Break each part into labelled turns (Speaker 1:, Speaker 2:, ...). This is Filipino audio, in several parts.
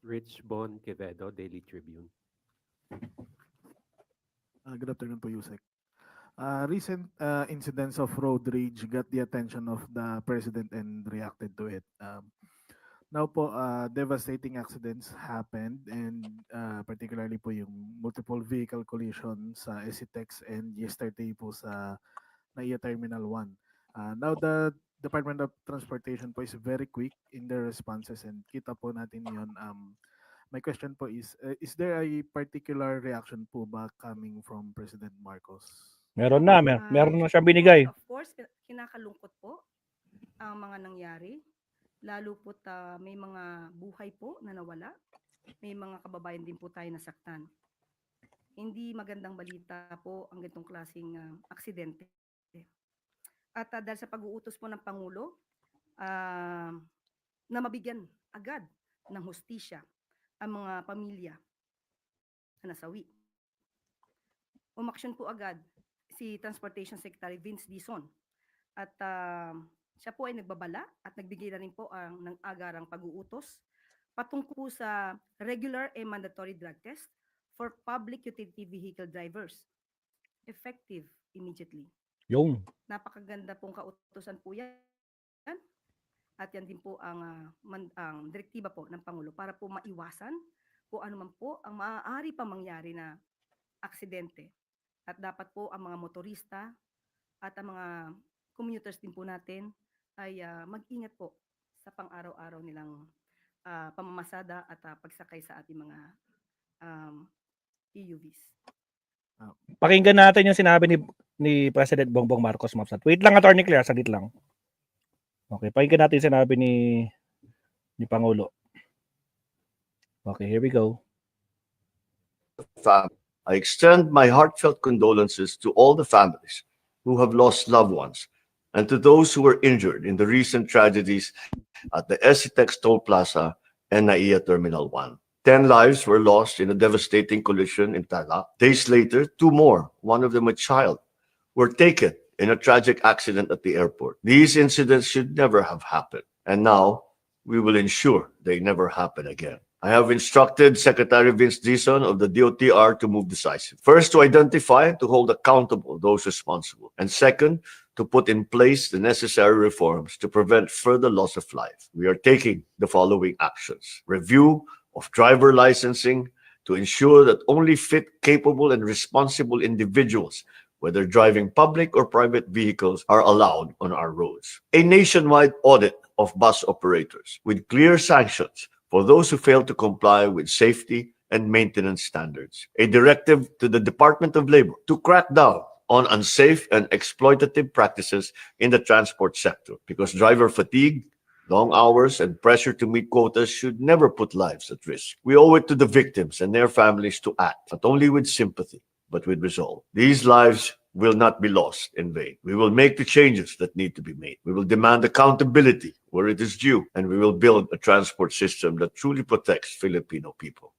Speaker 1: Rich Bon Quevedo, Daily Tribune.
Speaker 2: Good afternoon po, Yusek. Recent incidents of road rage got the attention of the president and reacted to it. Now po, devastating accidents happened and particularly po yung multiple vehicle collision sa SCTEX and yesterday po sa NAIA Terminal 1. Now the Department of Transportation po is very quick in their responses and kita po natin yon. My question po is there a particular reaction po ba coming from President Marcos?
Speaker 3: Meron na, meron na siyang binigay.
Speaker 4: Of course, kinakalungkot po ang mga nangyari. Lalo po may mga buhay po na nawala. May mga kababayan din po tayo nasaktan. Hindi magandang balita po ang ganitong klaseng aksidente. At dahil sa pag-uutos po ng Pangulo na mabigyan agad ng hustisya ang mga pamilya na nasawi. Umaksyon po agad si Transportation Secretary Vince Dizon at siya po ay nagbabala at nagbigay na rin po ng agarang pag-uutos patungkol sa regular and mandatory drug test for public utility vehicle drivers effective immediately.
Speaker 3: Yung
Speaker 4: Napakaganda pong kautusan po yan. At yan din po ang direktiba po ng Pangulo para po maiwasan kung ano man po ang maaari pa mangyari na aksidente. At dapat po ang mga motorista at ang mga commuters din po natin ay mag-ingat po sa pang-araw-araw nilang pamamasada at pagsakay sa ating mga EUVs.
Speaker 3: pakinggan natin yung sinabi ni President Bongbong Marcos, Mapsat. Wait lang, Attorney Claire, saglit lang. Okay, pakinggan natin yung sinabi ni Pangulo. Okay, here we go.
Speaker 5: I extend my heartfelt condolences to all the families who have lost loved ones and to those who were injured in the recent tragedies at the SCTEX Toll Plaza and NAIA Terminal 1. 10 lives were lost in a devastating collision in Tarlac. Days later, 2 more, one of them a child, were taken in a tragic accident at the airport. These incidents should never have happened, and now we will ensure they never happen again. I have instructed Secretary Vince Dizon of the DOTR to move decisively. First, to identify and to hold accountable those responsible. And second, to put in place the necessary reforms to prevent further loss of life. We are taking the following actions. Review of driver licensing to ensure that only fit, capable, and responsible individuals, whether driving public or private vehicles, are allowed on our roads. A nationwide audit of bus operators with clear sanctions for those who fail to comply with safety and maintenance standards. A directive to the Department of Labor to crack down on unsafe and exploitative practices in the transport sector, because driver fatigue, long hours, and pressure to meet quotas should never put lives at risk. We owe it to the victims and their families to act, not only with sympathy, but with resolve. These lives will not be lost in vain. We will make the changes that need to be made. We will demand accountability where it is due, and we will build a transport system that truly protects Filipino people.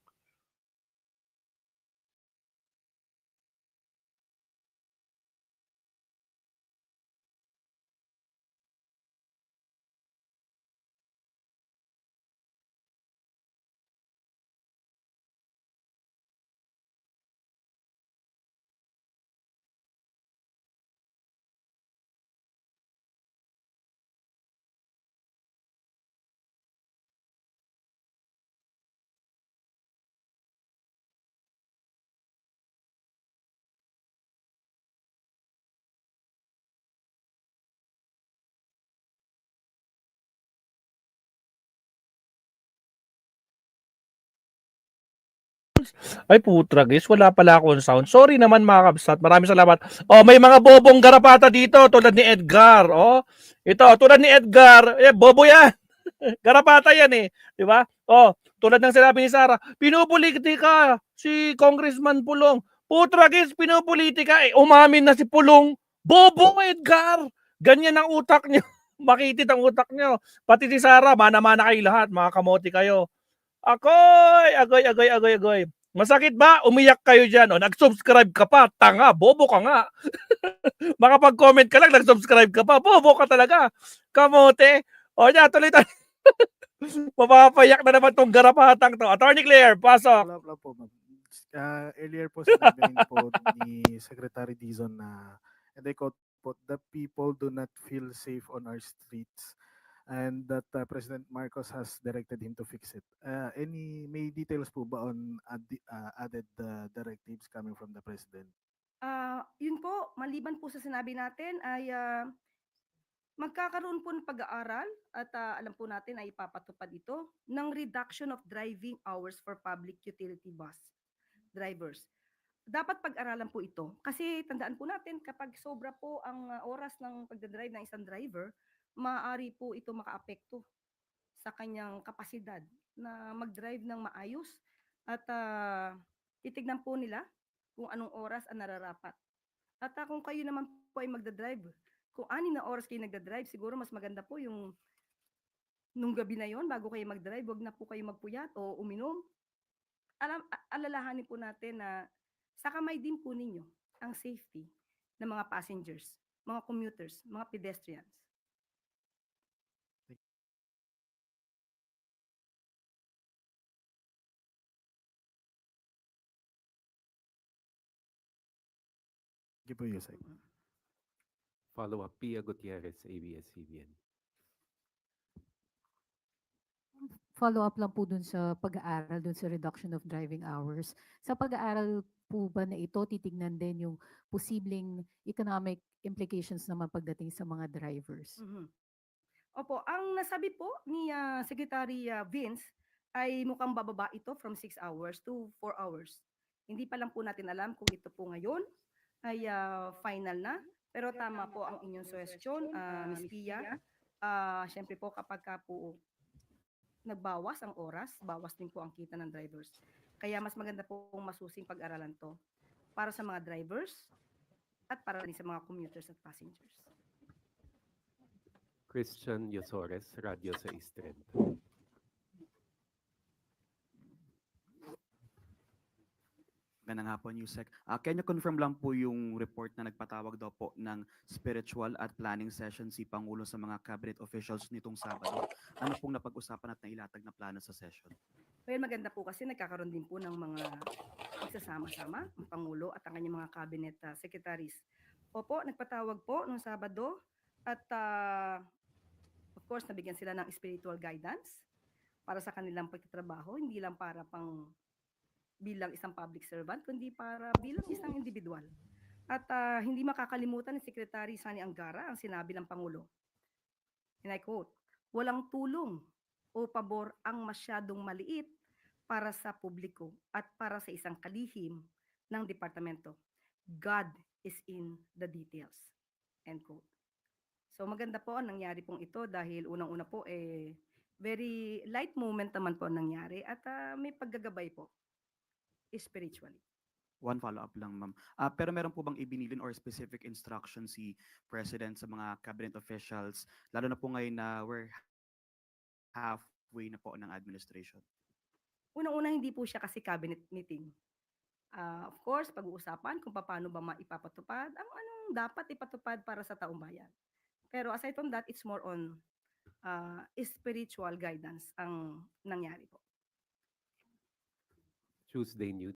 Speaker 3: Ay putra guys, wala pala akong sound. Sorry naman mga kabsat, maraming salamat. Oh, may mga bobong garapata dito tulad ni Edgar. Oh, ito tulad ni Edgar, bobo yan. Garapata yan eh, di ba? Oh, tulad ng sinabi ni Sarah, pinupolitika si Congressman Pulong. Putra guys, pinupolitika eh, umamin na si Pulong. Bobo Edgar. Ganyan ang utak niyo. Makitid ang utak niyo. Pati si Sarah, mana-mana kayo lahat, mga kamote kayo. Agoy. Masakit ba? Umiyak kayo dyan. O, nag-subscribe ka pa. Tanga, bobo ka nga. Makapag-comment ka lang, nag-subscribe ka pa. Bobo ka talaga. Kamote. O, yan, tuloy tayo. Mapapayak na naman tong garapatang to. Attorney Claire, pasok.
Speaker 2: Wala po, ma'am. Earlier po sinabi rin po ni Secretary Dizon na, and I quote po, the people do not feel safe on our streets and that President Marcos has directed him to fix it. May details po ba on added directives coming from the President?
Speaker 4: Yun po, maliban po sa sinabi natin ay magkakaroon po ng pag-aaral at alam po natin ay ipapatupad ito ng reduction of driving hours for public utility bus drivers. Dapat pag-aralan po ito kasi tandaan po natin kapag sobra po ang oras ng pagdadrive ng isang driver, maaari po ito makaapekto sa kanyang kapasidad na mag-drive ng maayos at titignan po nila kung anong oras ang nararapat. At kung kayo naman po ay magdadrive, kung 6 na oras kayo nagdadrive, siguro mas maganda po yung nung gabi na yon bago kayo mag-drive, wag na po kayo magpuyat o uminom. Alalahanin po natin na sa kamay din po ninyo ang safety ng mga passengers, mga commuters, mga pedestrians.
Speaker 2: Sige po, Yusek.
Speaker 1: Follow-up, Pia Gutierrez, ABS-CBN.
Speaker 6: Follow-up lang po dun sa pag-aaral, dun sa reduction of driving hours. Sa pag-aaral po ba na ito, titignan din yung posibleng economic implications naman pagdating sa mga drivers?
Speaker 4: Opo, ang nasabi po ni Secretary Vince ay mukhang bababa ito from 6 hours to 4 hours. Hindi pa lang po natin alam kung ito po ngayon ay final na. Pero tama po ang inyong suggestion, Ms. Pia. Siyempre po kapag ka po nagbawas ang oras, bawas din po ang kita ng drivers. Kaya mas maganda po masusing pag-aralan to para sa mga drivers at para rin sa mga commuters at passengers.
Speaker 1: Christian Yosores, Radyo sa East Trend.
Speaker 7: Magandang hapon, Yusek. Can you confirm lang po yung report na nagpatawag daw po ng spiritual at planning session si Pangulo sa mga cabinet officials nitong Sabado? Ano pong napag-usapan at nailatag na plano sa session?
Speaker 4: Well, maganda po kasi nagkakaroon din po ng mga pagsasama-sama, ang Pangulo at ang kanyang mga cabinet secretaries. Opo, nagpatawag po noong Sabado at of course, nabigyan sila ng spiritual guidance para sa kanilang pagtatrabaho, hindi lang para pang bilang isang public servant, kundi para bilang isang individual. At hindi makakalimutan ni Secretary Sani Angara ang sinabi ng Pangulo. And I quote, "Walang tulong o pabor ang masyadong maliit para sa publiko at para sa isang kalihim ng departamento. God is in the details." End quote. So maganda po ang nangyari pong ito dahil unang-una po very light moment naman po ang nangyari at may paggagabay po spiritually.
Speaker 7: One follow-up lang, ma'am. Pero meron po bang ibinilin or specific instruction si President sa mga cabinet officials, lalo na po ngayon na we're halfway na po ng administration?
Speaker 4: Unang-una hindi po siya kasi cabinet meeting. Of course, pag-uusapan kung paano ba maipapatupad ang anong dapat ipatupad para sa taong bayan. Pero aside from that, it's more on spiritual guidance ang nangyari po.
Speaker 1: Tuesday News.